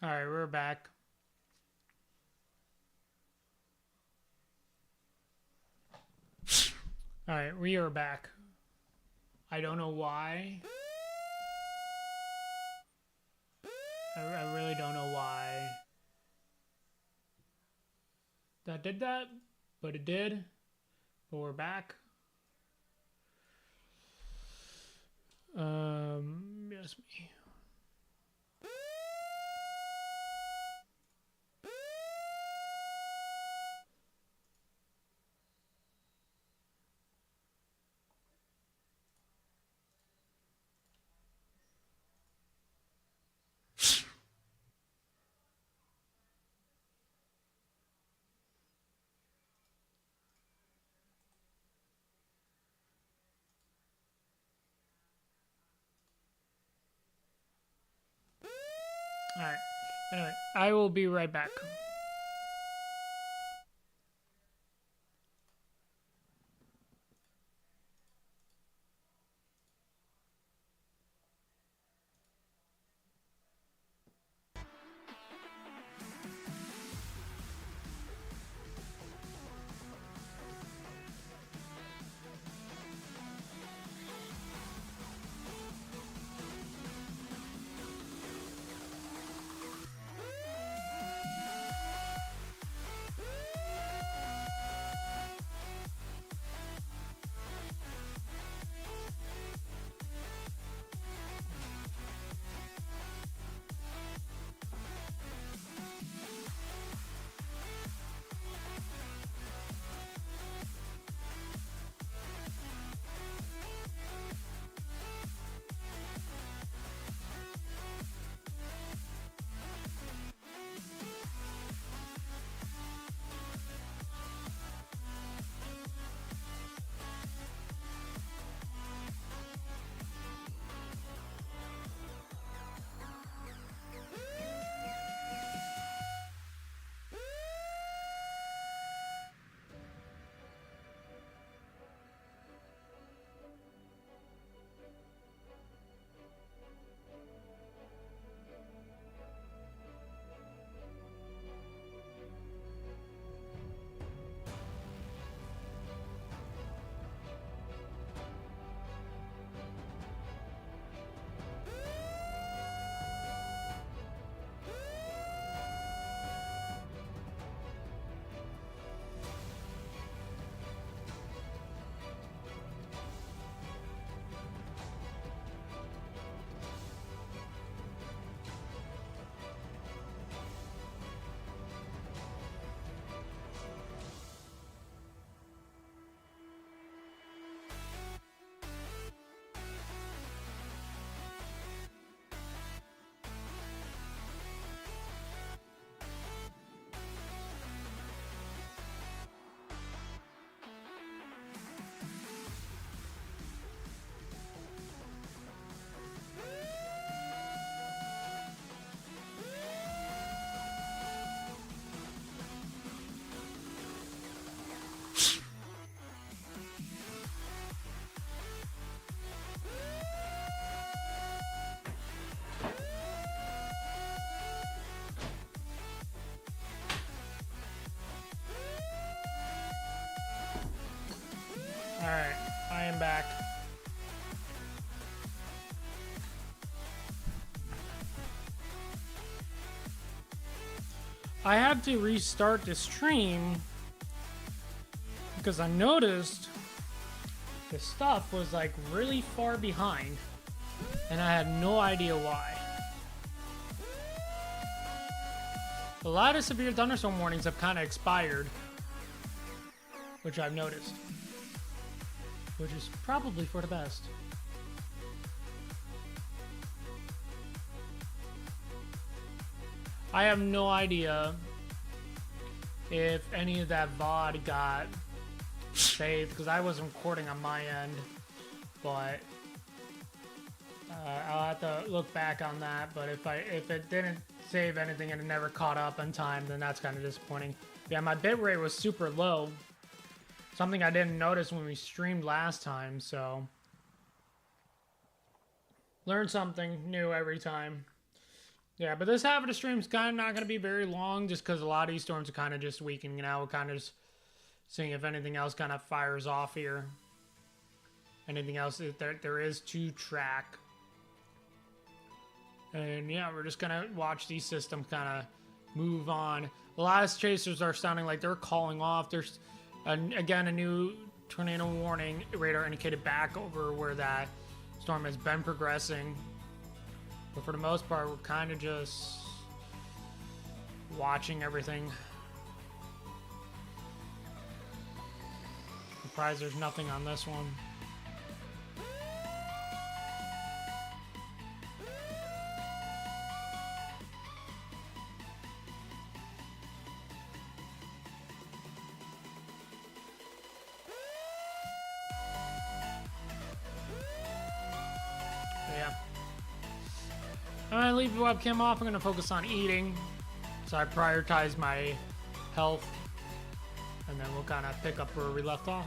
All right, we're back. All right, we are back. I don't know why. I really don't know why that did that, but it did. But we're back. Yes, me. All right. Anyway, I will be right back. All right, I am back. I had to restart the stream because I noticed the stuff was like really far behind and I had no idea why. A lot of severe thunderstorm warnings have kind of expired, which I've noticed, which is probably for the best. I have no idea if any of that VOD got saved because I wasn't recording on my end, but I'll have to look back on that. But if it didn't save anything and it never caught up in time, then that's kind of disappointing. Yeah, my bitrate was super low, something I didn't notice when we streamed last time. So learn something new every time. Yeah, but this half of the stream's kind of not going to be very long just because a lot of these storms are kind of just weakening out. We're kind of just seeing if anything else kind of fires off here. Anything else? There is 2 track. And yeah, we're just going to watch these systems kind of move on. A lot of chasers are sounding like they're calling off. There's, again, a new tornado warning radar indicated back over where that storm has been progressing. But for the most part, we're kind of just watching everything. Surprised there's nothing on this one. Yeah. I'm gonna leave the webcam off. I'm gonna focus on eating. So I prioritize my health. And then we'll kind of pick up where we left off.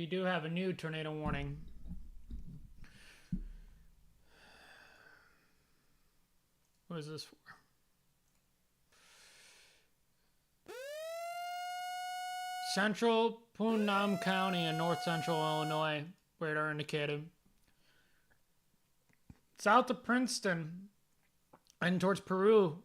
we do have a new tornado warning. What is this for? Central Putnam County in north central Illinois, radar indicated. South of Princeton and towards Peru.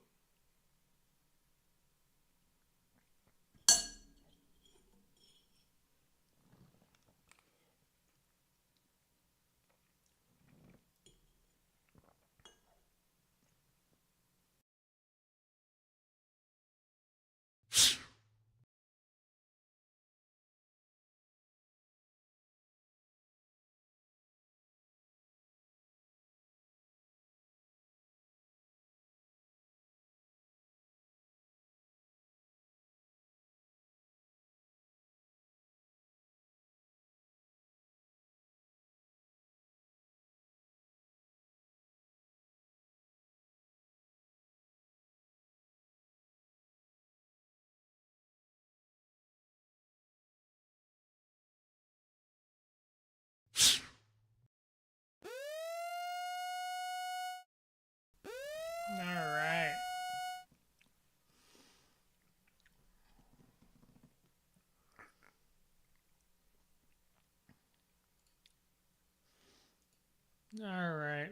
All right. All right.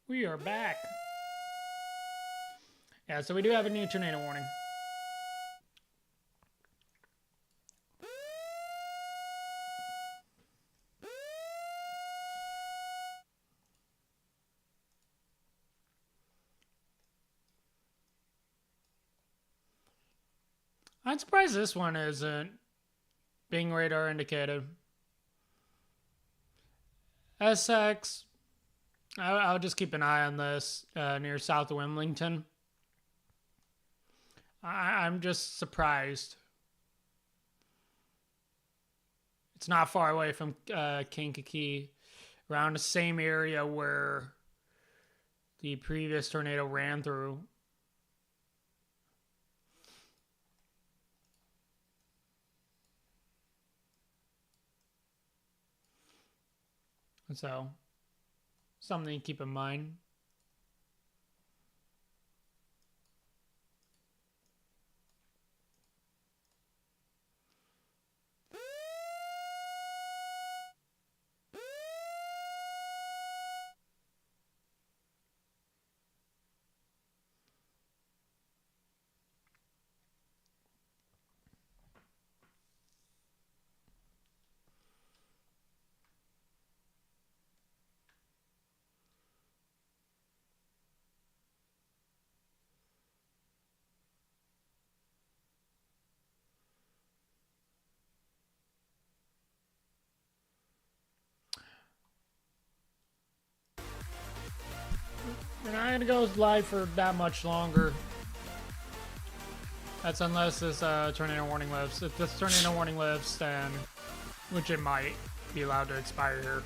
We are back. Yeah, so we do have a new tornado warning. I'm surprised this one isn't being radar indicated. Essex, I'll just keep an eye on this near south of Wilmington. I'm just surprised. It's not far away from Kankakee, around the same area where the previous tornado ran through. So, something to keep in mind. We're not gonna go live for that much longer. That's unless this tornado warning lives. If this tornado warning lives, then, which it might, be allowed to expire here.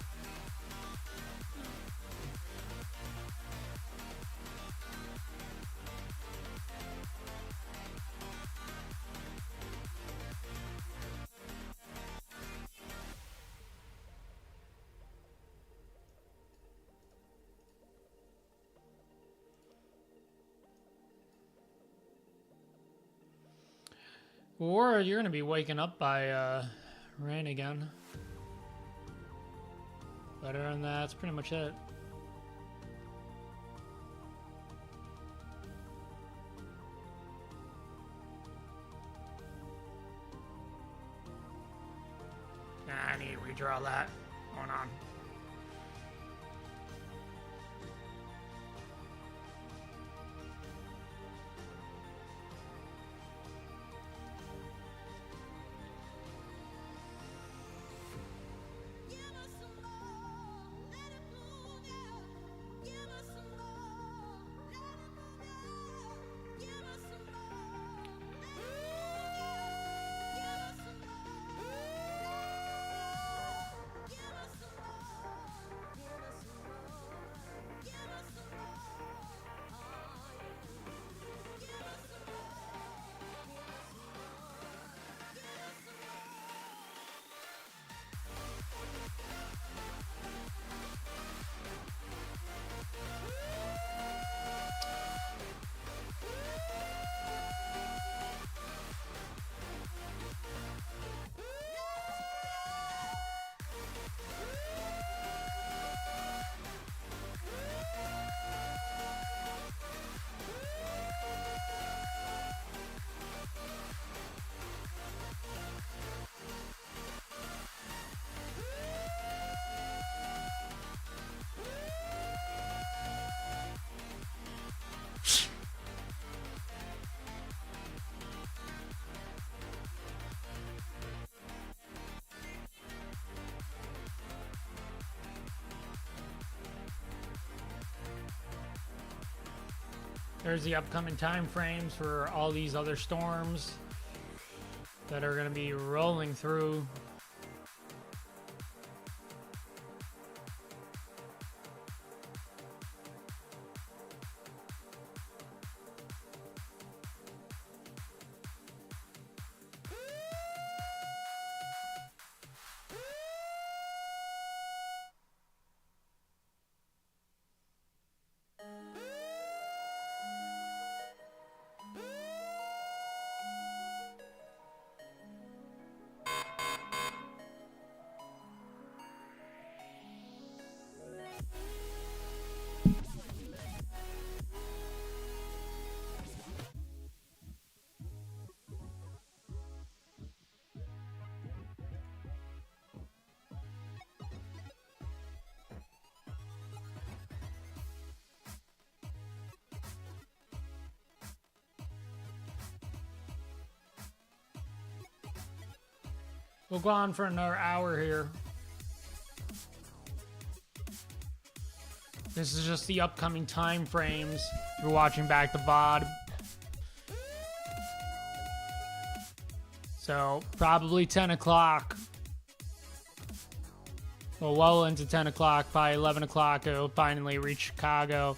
Or you're gonna be waking up by rain again. But other than that, that's pretty much it. Nah, I need to redraw that. Hold on. There's the upcoming time frames for all these other storms that are going to be rolling through. We'll go on for another hour here. This is just the upcoming time frames. If you're watching back the VOD. So probably 10 o'clock. Well into 10 o'clock. By 11 o'clock, it'll finally reach Chicago.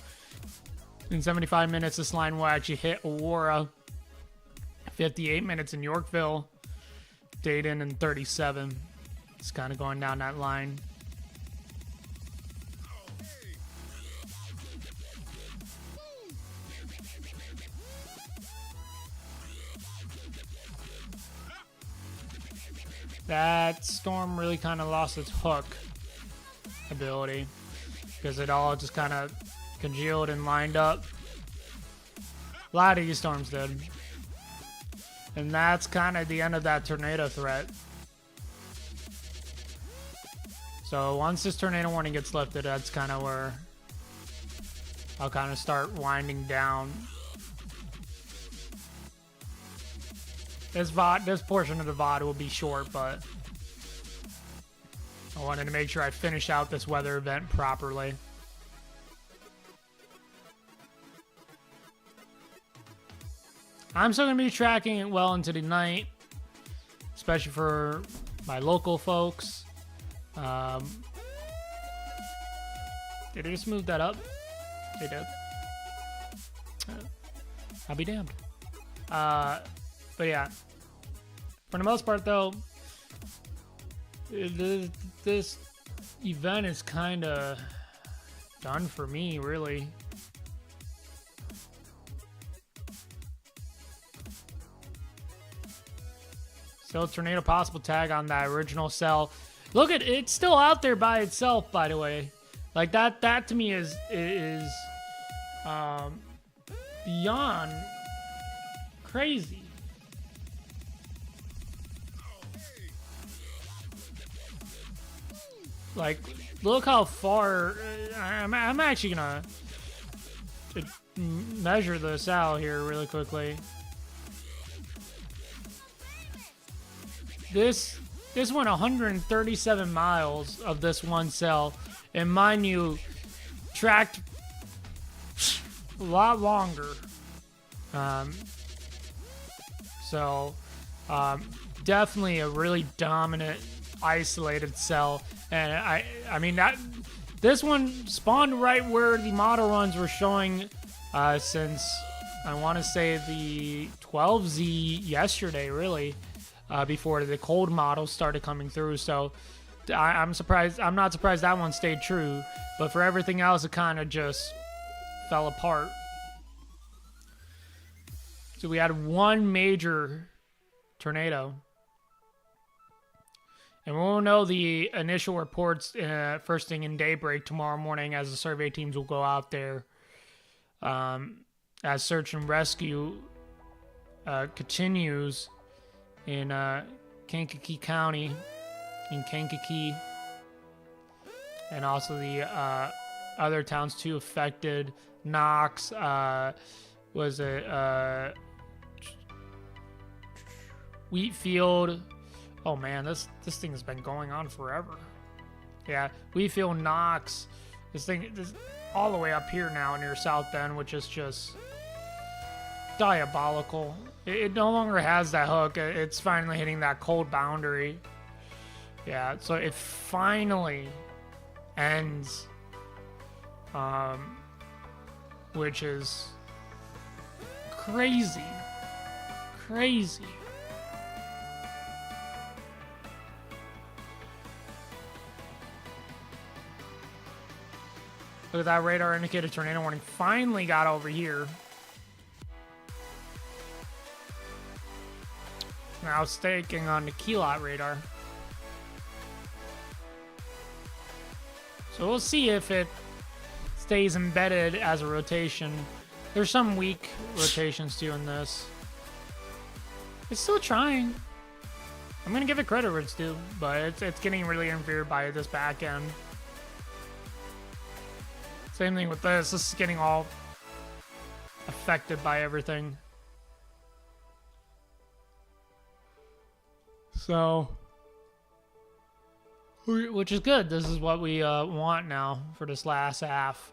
In 75 minutes, this line will actually hit Aurora. 58 minutes in Yorkville. Dayton and 37. It's kind of going down that line. That storm really kind of lost its hook ability because it all just kind of congealed and lined up. A lot of these storms did. And that's kind of the end of that tornado threat. So once this tornado warning gets lifted, that's kind of where I'll kind of start winding down. This portion of the VOD will be short, but I wanted to make sure I finish out this weather event properly. I'm still going to be tracking it well into the night, especially for my local folks. Did they just move that up? They did. I'll be damned. But yeah, for the most part though, this event is kind of done for me, really. Still tornado possible tag on that original cell. Look at it's still out there by itself, by the way. Like that to me is beyond crazy. Like, look how far. I'm actually gonna measure this out here really quickly. This went 137 miles of this one cell, and mind you, tracked a lot longer. Definitely a really dominant, isolated cell, and I mean that this one spawned right where the model runs were showing since I want to say the 12Z yesterday, really. Before the cold models started coming through, so I'm surprised. I'm not surprised that one stayed true, but for everything else, it kind of just fell apart. So we had one major tornado, and we'll know the initial reports first thing in daybreak tomorrow morning, as the survey teams will go out there as search and rescue continues in Kankakee County, in Kankakee, and also the other towns too affected. Knox, was it Wheatfield? Oh man, this thing has been going on forever. Yeah, Wheatfield, Knox. This all the way up here now near South Bend, which is just diabolical. It no longer has that hook. It's finally hitting that cold boundary. Yeah, so it finally ends. Which is crazy. Crazy. Look at that radar indicated tornado warning. Finally got over here. Now staking on the Keylot radar. So we'll see if it stays embedded as a rotation. There's some weak rotations too in this. It's still trying. I'm gonna give it credit where it's due, but it's getting really interfered by this back end. Same thing with this. This is getting all affected by everything. So, which is good. This is what we want now for this last half.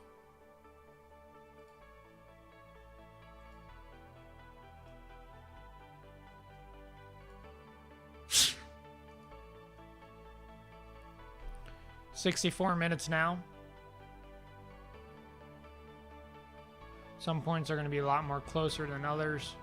$64 minutes now. Some points are going to be a lot more closer than others.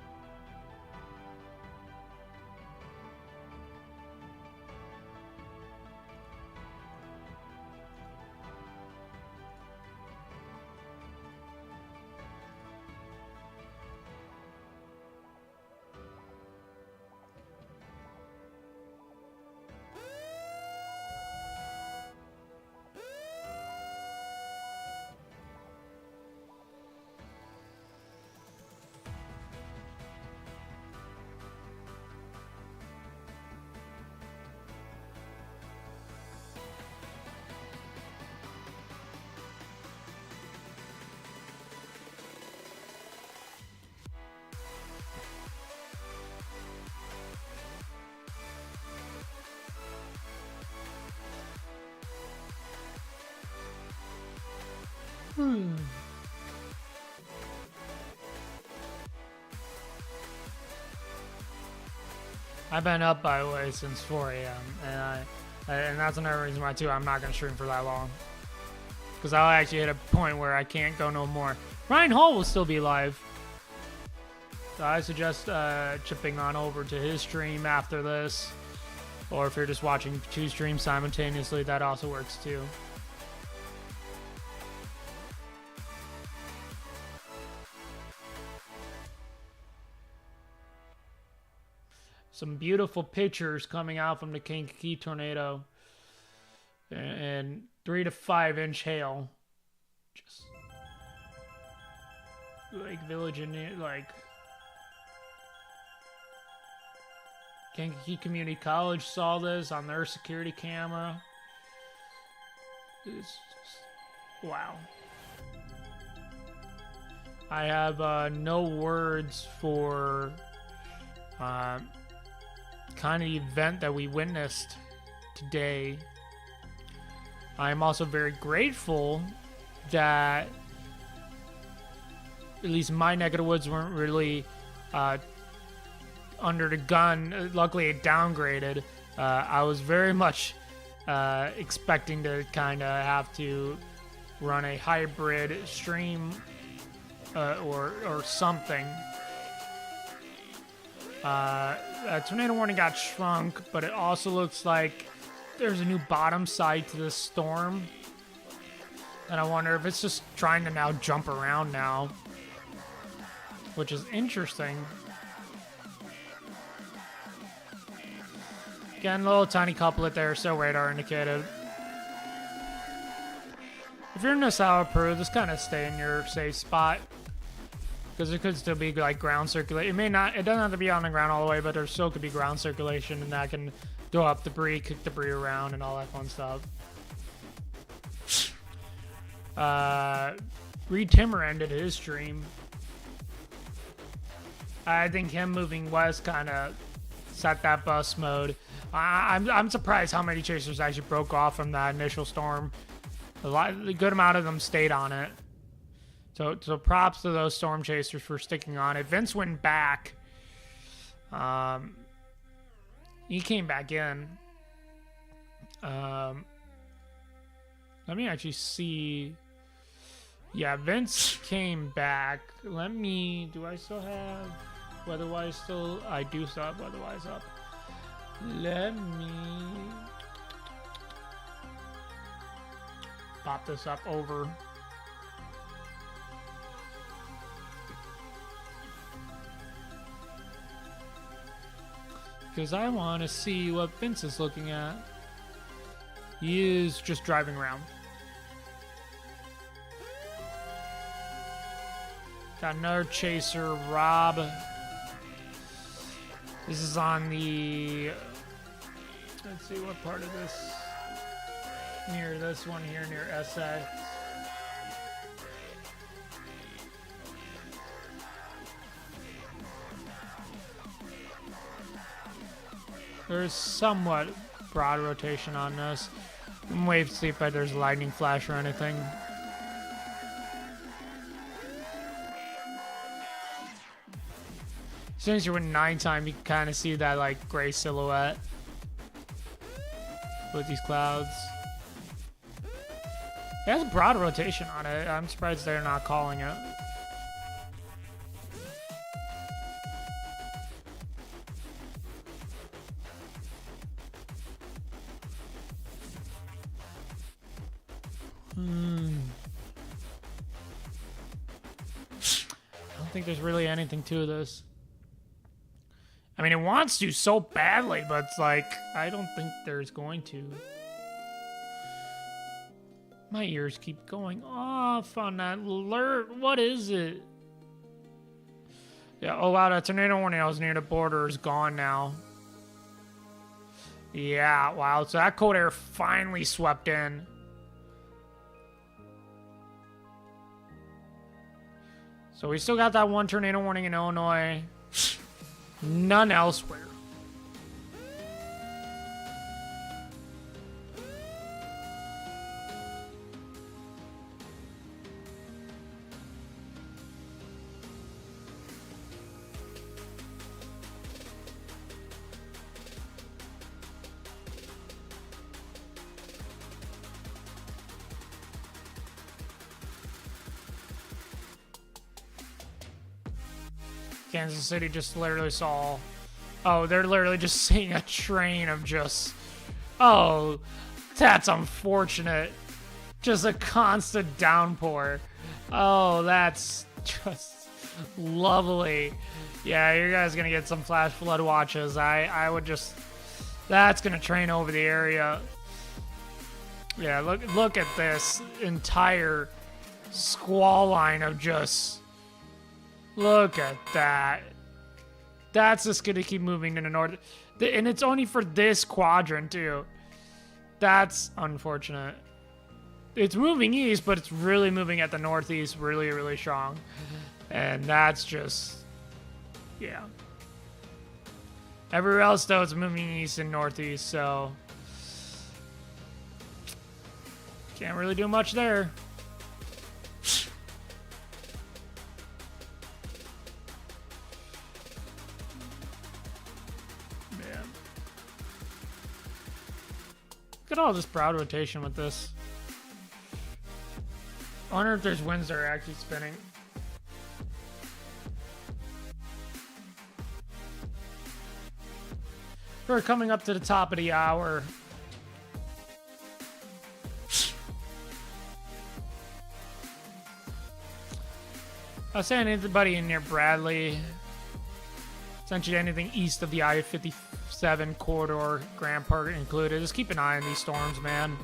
I've been up, by the way, since 4 a.m. and that's another reason why too I'm not gonna stream for that long, because I'll actually hit a point where I can't go no more. Ryan Hall will still be live, so I suggest chipping on over to his stream after this, or if you're just watching 2 streams simultaneously, that also works too. Some beautiful pictures coming out from the Kankakee tornado, and 3 to 5 inch hail. Just like Village in like Kankakee Community College saw this on their security camera. It's just wow. I have no words for kind of event that we witnessed today. I'm also very grateful that at least my neck of the woods weren't really under the gun. Luckily it downgraded. I was very much expecting to kind of have to run a hybrid stream or something. Tornado warning got shrunk, but it also looks like there's a new bottom side to this storm. And I wonder if it's just trying to now jump around now, which is interesting. Again, a little tiny couplet there, so radar indicated. If you're in this hour Peru, just kind of stay in your safe spot, because it could still be like ground circulation. It doesn't have to be on the ground all the way, but there still could be ground circulation, and that can throw up debris, kick debris around, and all that fun stuff. Reed Timmer ended his stream. I think him moving west kind of set that bus mode. I'm surprised how many chasers actually broke off from that initial storm. A good amount of them stayed on it. So props to those Storm Chasers for sticking on it. Vince went back. He came back in. Let me actually see. Yeah, Vince came back. Do I still have Weatherwise still? I do still have Weatherwise up. Let me pop this up over. Because I want to see what Vince is looking at. He is just driving around. Got another chaser, Rob. This is on the... Let's see what part of this. Near this one here, near SX. There's somewhat broad rotation on this. Wave to see if there's lightning flash or anything. As soon as you're in nighttime, you can kind of see that like gray silhouette with these clouds. It has a broad rotation on it. I'm surprised they're not calling it. I don't think there's really anything to this. I mean, it wants to so badly, but it's like, I don't think there's going to. My ears keep going off on that alert. What is it? Yeah, oh wow, that tornado warning I was near the border is gone now. Yeah, wow, so that cold air finally swept in. So we still got that one tornado warning in Illinois. None elsewhere. Kansas City just literally saw... Oh, they're literally just seeing a train of just... Oh, that's unfortunate. Just a constant downpour. Oh, that's just lovely. Yeah, you guys gonna get some flash flood watches. I would just... That's gonna train over the area. Yeah, look at this entire squall line of just... Look at that. That's just going to keep moving to the north. And it's only for this quadrant, too. That's unfortunate. It's moving east, but it's really moving at the northeast really, really strong. And that's just... Yeah. Everywhere else, though, it's moving east and northeast, so... Can't really do much there. Look at all this broad rotation with this. I wonder if there's winds that are actually spinning. We're coming up to the top of the hour. I was saying anybody in near Bradley, essentially anything east of the I-57 corridor, Grand Park included. Just keep an eye on these storms, man.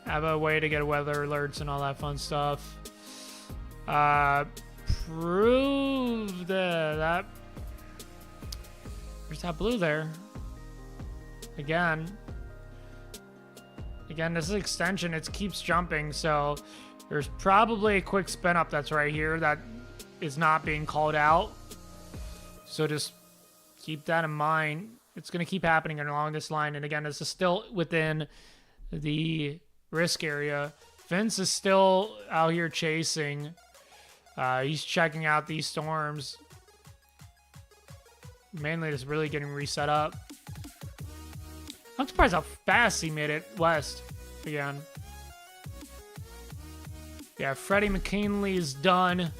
Have a way to get weather alerts and all that fun stuff. Prove that. There's that blue there. Again, this is extension. It keeps jumping, so there's probably a quick spin up that's right here that is not being called out. So just keep that in mind. It's going to keep happening along this line. And again, this is still within the risk area Vince is still out here chasing. He's checking out these storms. Mainly just really getting reset up. I'm surprised how fast he made it west again. Yeah, Freddie McKinley is done.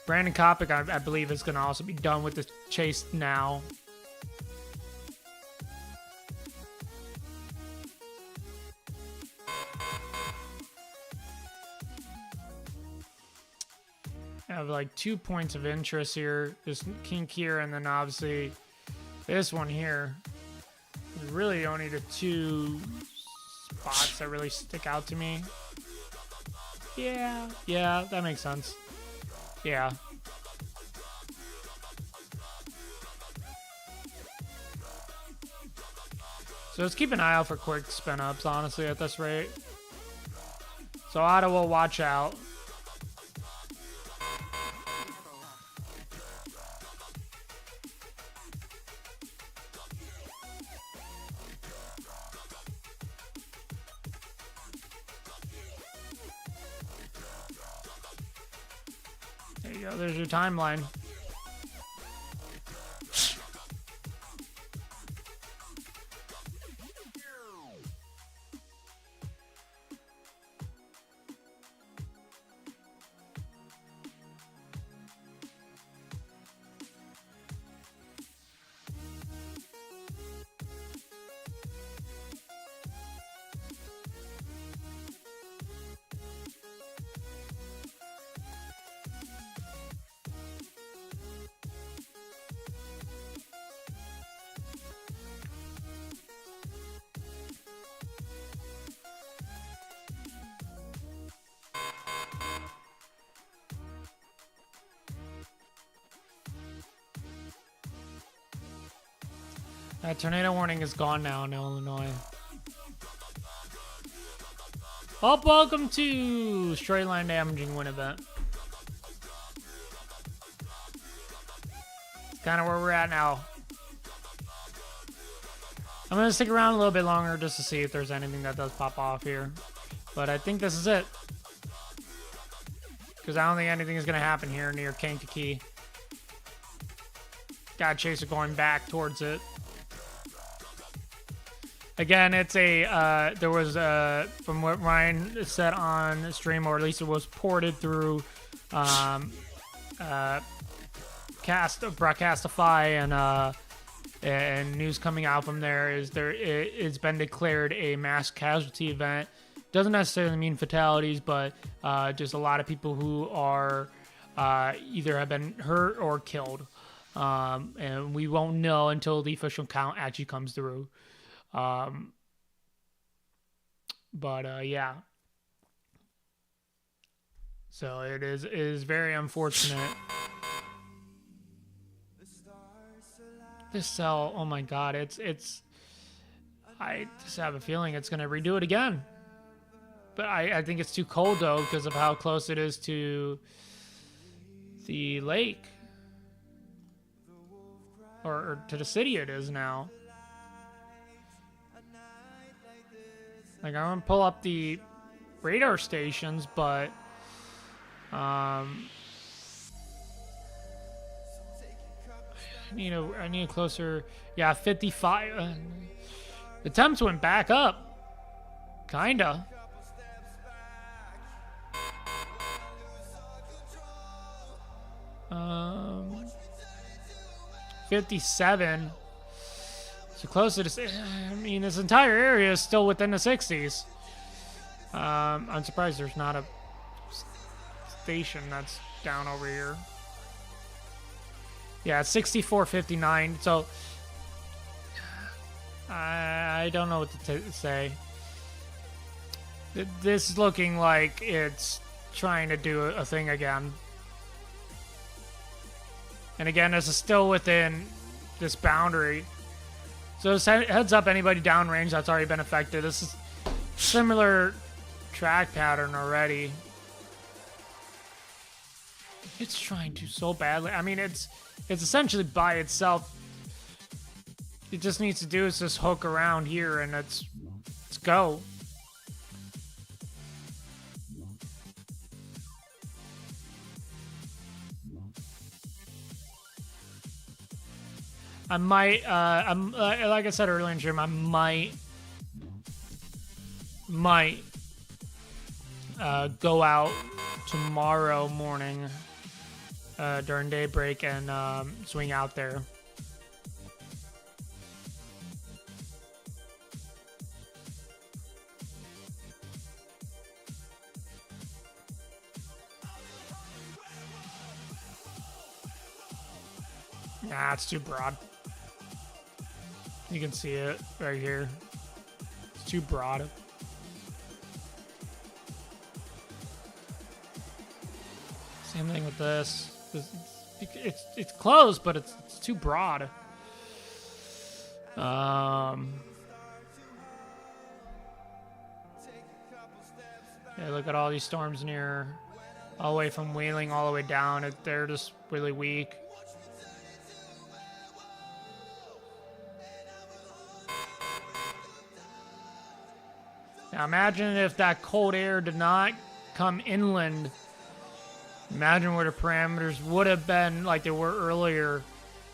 Brandon Kopic, I believe, is going to also be done with the chase now. I have like 2 points of interest here. This kink here, and then obviously this one here. Really only the 2 spots that really stick out to me. Yeah, that makes sense. Yeah. So let's keep an eye out for quick spin ups, honestly, at this rate. So Otto will watch out. There you go, there's your timeline. That tornado warning is gone now in Illinois. Oh, welcome to straight line damaging win event. Kind of where we're at now. I'm going to stick around a little bit longer just to see if there's anything that does pop off here. But I think this is it. Because I don't think anything is going to happen here near Kankakee. Got Chaser going back towards it. Again, it's a, there was, from what Ryan said on stream, or at least it was ported through Broadcastify, and news coming out from there is it's been declared a mass casualty event. Doesn't necessarily mean fatalities, but just a lot of people who are either have been hurt or killed. And we won't know until the official count actually comes through. Yeah. So it is very unfortunate. This cell, oh my god, I just have a feeling it's gonna redo it again. But I think it's too cold though because of how close it is to the lake. Or to the city it is now. Like, I'm gonna pull up the radar stations, but I need a closer. Yeah, 55. The temps went back up, kinda. Um, 57. So closer to, I mean, this entire area is still within the 60s. I'm surprised there's not a station that's down over here. Yeah, 64.59. So I don't know what to say. This is looking like it's trying to do a thing again. And again, this is still within this boundary. So heads up, anybody downrange that's already been affected. This is similar track pattern already. It's trying to so badly. I mean, it's essentially by itself. It just needs to do is just hook around here and let's go. I might, like I said earlier in the stream, I might go out tomorrow morning during daybreak and swing out there. Nah, it's too broad. You can see it right here. It's too broad. Same thing with this. It's close, but it's too broad. Yeah, look at all these storms near, all the way from Wheeling all the way down. They're just really weak. Now imagine if that cold air did not come inland. Imagine where the parameters would have been like they were earlier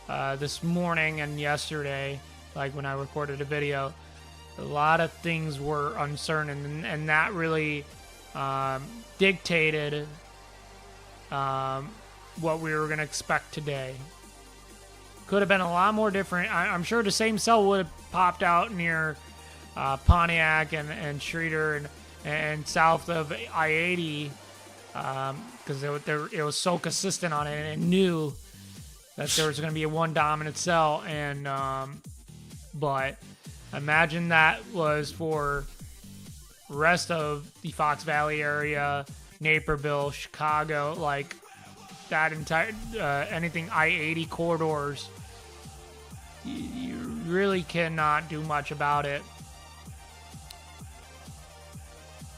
this morning and yesterday, like when I recorded a video. A lot of things were uncertain, and that really dictated what we were going to expect today. Could have been a lot more different. I'm sure the same cell would have popped out near Pontiac and Streeter and south of I-80 because it was so consistent on it, and it knew that there was going to be a one dominant cell. And but imagine that was for the rest of the Fox Valley area, Naperville, Chicago, like that entire anything I-80 corridors. You really cannot do much about it.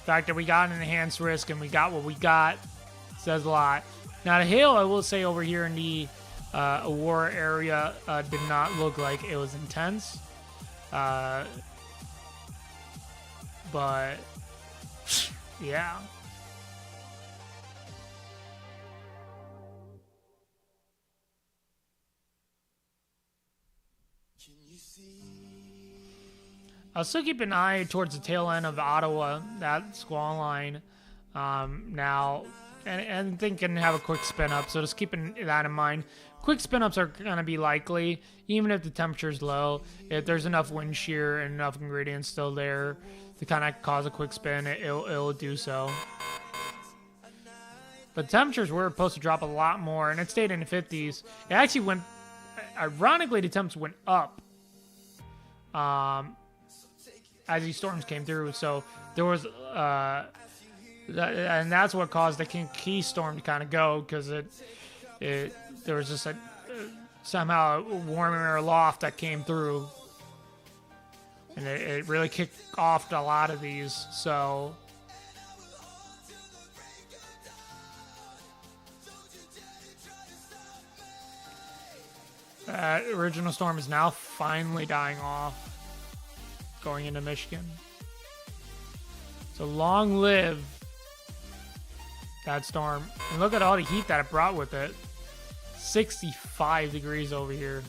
The fact that we got an enhanced risk and we got what we got says a lot. Now the hail, I will say, over here in the Aurora area did not look like it was intense. But yeah. I'll still keep an eye towards the tail end of Ottawa, that squall line now, and think can have a quick spin up. So just keeping that in mind. Quick spin ups are going to be likely, even if the temperature is low. If there's enough wind shear and enough ingredients still there to kind of cause a quick spin, it'll do so. But temperatures were supposed to drop a lot more, and it stayed in the 50s. It actually went, ironically, the temps went up as these storms came through. So there was, and that's what caused the Key storm to kind of go, because there was just somehow a warm air loft that came through, and it really kicked off a lot of these. So that original storm is now finally dying off, going into Michigan. So long live that storm. And look at all the heat that it brought with it. 65 degrees over here.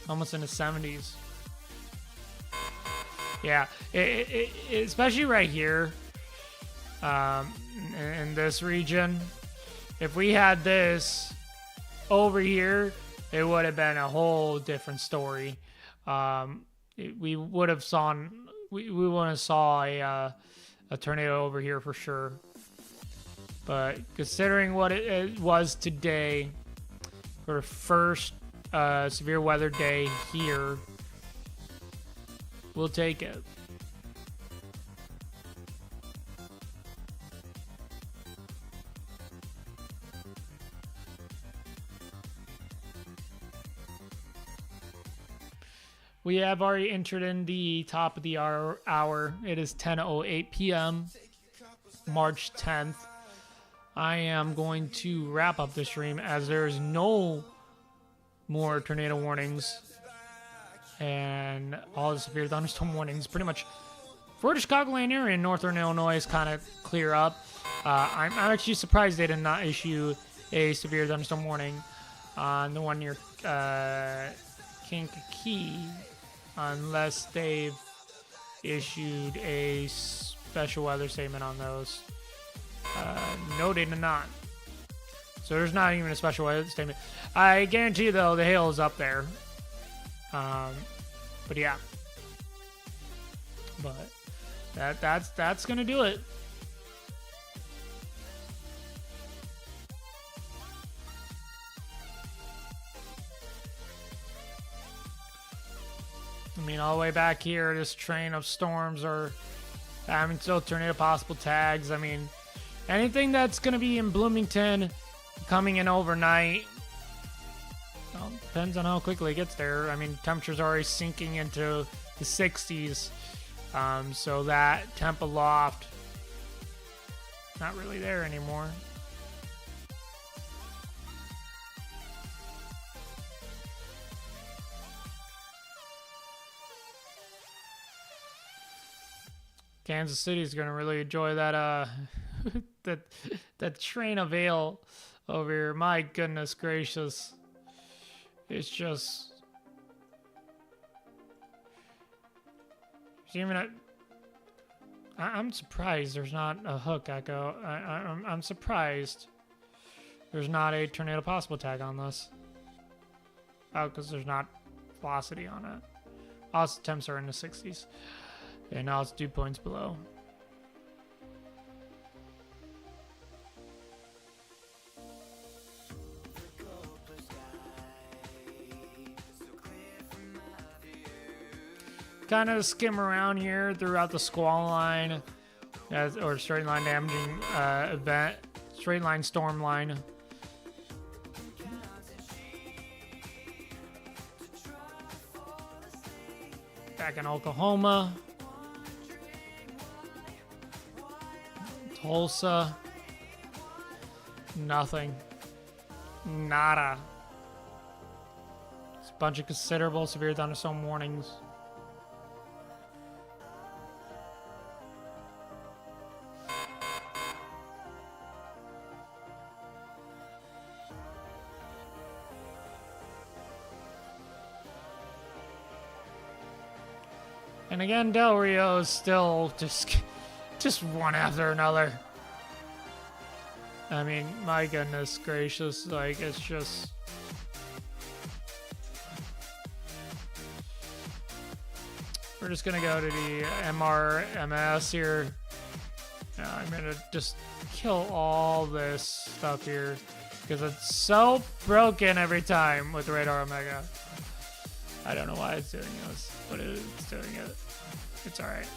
Almost in the 70s. Yeah, especially right here in this region. If we had this over here, it would have been a whole different story. We would have saw a tornado over here for sure. But considering what it was today, for the first severe weather day here, we'll take it. We have already entered in the top of the hour. It is 10:08 p.m. March 10th. I am going to wrap up the stream as there's no more tornado warnings, and all the severe thunderstorm warnings pretty much for the Chicagoland area in northern Illinois is kind of clear up. I'm actually surprised they did not issue a severe thunderstorm warning on the one near Kankakee, unless they've issued a special weather statement on those. No, they did not. So there's not even a special weather statement. I guarantee you, though, the hail is up there. But yeah. But that's gonna do it. I mean, all the way back here, this train of storms are having still tornado possible tags. I mean, anything that's going to be in Bloomington coming in overnight, well, depends on how quickly it gets there. I mean, temperatures are already sinking into the 60s. So that temp aloft, not really there anymore. Kansas City is going to really enjoy that that train of ale over here. My goodness gracious. It's just... I'm surprised there's not a hook, Echo. I'm surprised there's not a tornado possible tag on this. Oh, because there's not velocity on it. Also, temps are in the 60s. And now it's 2 points below. Kind of skim around here throughout the squall line, or straight line damaging event, straight line storm line. Back in Oklahoma. Tulsa, nothing, nada. It's a bunch of considerable severe thunderstorm warnings. And again, Del Rio is still just one after another. I mean, my goodness gracious, like, it's just... We're just gonna go to the MRMS here. I'm gonna just kill all this stuff here, because it's so broken every time with Radar Omega. I don't know why it's doing this, but it's doing it. It's alright.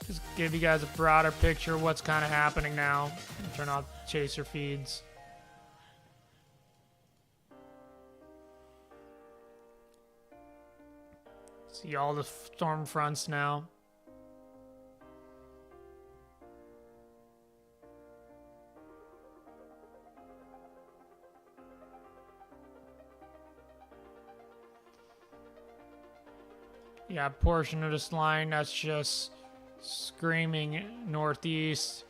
Just give you guys a broader picture of what's kind of happening now. Turn off chaser feeds. See all the storm fronts now. Yeah, portion of this line that's just screaming northeast.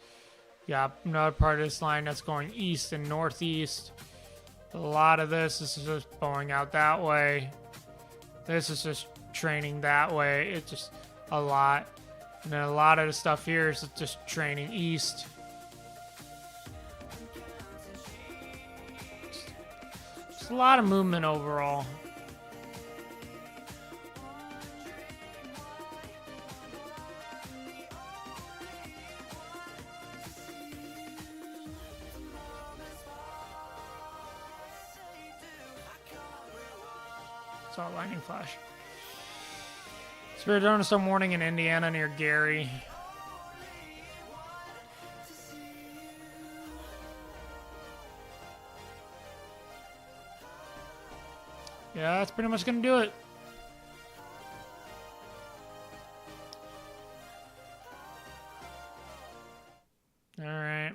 Yeah, another part of this line that's going east and northeast. A lot of this is just going out that way. This is just training that way. It's just a lot. And then a lot of the stuff here is just training east. Just a lot of movement overall. Saw a lightning flash. Spirit thunderstorm warning in Indiana near Gary. Yeah, that's pretty much gonna do it. All right.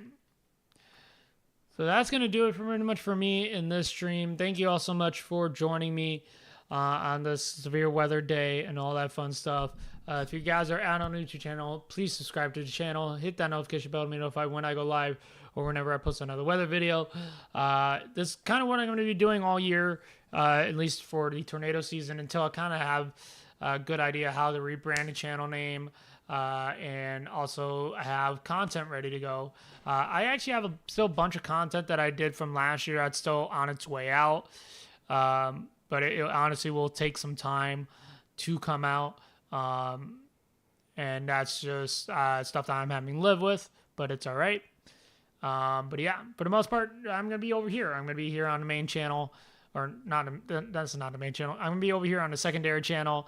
So that's going to do it for pretty much for me in this stream. Thank you all so much for joining me on this severe weather day and all that fun stuff. If you guys are out on the YouTube channel, please subscribe to the channel. Hit that notification bell to be notified when I go live or whenever I post another weather video. This is kind of what I'm going to be doing all year, at least for the tornado season, until I kind of have a good idea how to rebrand the channel name, and also have content ready to go. I actually have still a bunch of content that I did from last year that's still on its way out, but it honestly will take some time to come out, and that's just stuff that I'm having to live with, but it's all right. But yeah, for the most part, I'm going to be over here. I'm going to be here on the main channel, or not, that's not the main channel. I'm going to be over here on the secondary channel,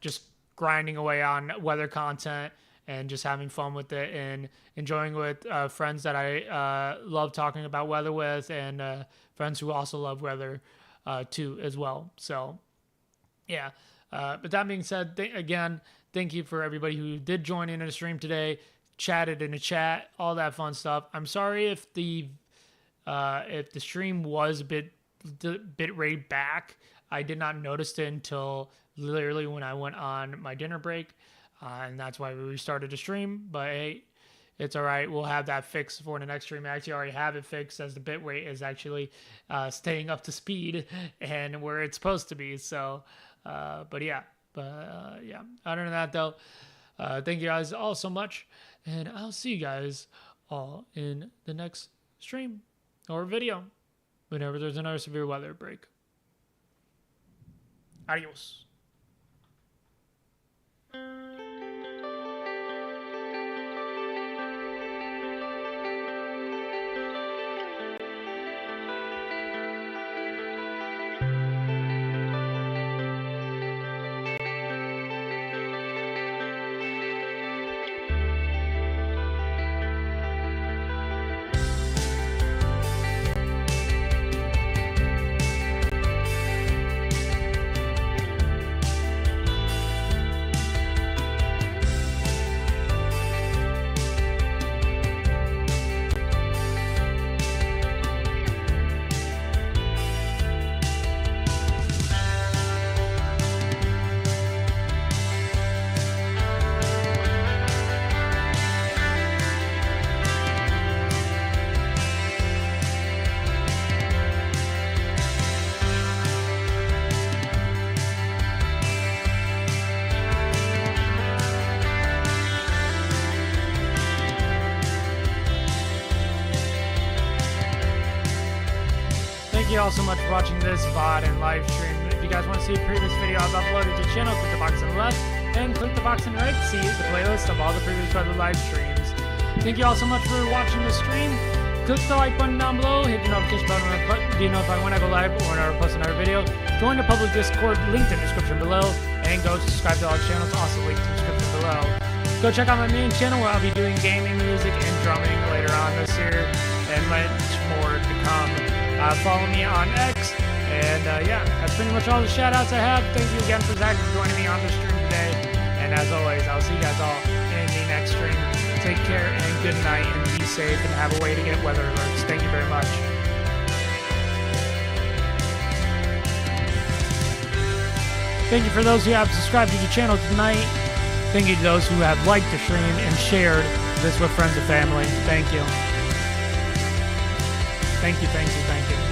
just grinding away on weather content and just having fun with it and enjoying with friends that I love talking about weather with, and friends who also love weather too as well. So yeah, but that being said, again, thank you for everybody who did join in the stream today, chatted in the chat, all that fun stuff. I'm sorry if the stream was a bit rate back. I did not notice it until literally when I went on my dinner break, and that's why we restarted the stream. But hey, it's all right. We'll have that fixed for the next stream. I actually already have it fixed, as the bit rate is actually staying up to speed and where it's supposed to be. So, but yeah. Other than that, though, thank you guys all so much, and I'll see you guys all in the next stream or video whenever there's another severe weather break. Adios. Thank you all so much for watching this VOD and live stream. If you guys want to see a previous video I've uploaded to the channel, click the box on the left and click the box on the right to see the playlist of all the previous weather live streams. Thank you all so much for watching the stream. Click the like button down below, hit the notification button to be notified when I go live or when I post another video. Join the public Discord, linked in the description below, and go subscribe to all the channels, also linked in the description below. Go check out my main channel where I'll be doing gaming, music, and drumming later on this year, and much more to come. Follow me on X, and yeah, that's pretty much all the shout outs I have. Thank you again for Zach for joining me on the stream today, and as always, I'll see you guys all in the next stream. Take care and good night, and be safe, and have a way to get weather alerts. Thank you very much. Thank you for those who have subscribed to the channel tonight. Thank you to those who have liked the stream and shared this with friends and family. Thank you. Thank you, thank you, thank you.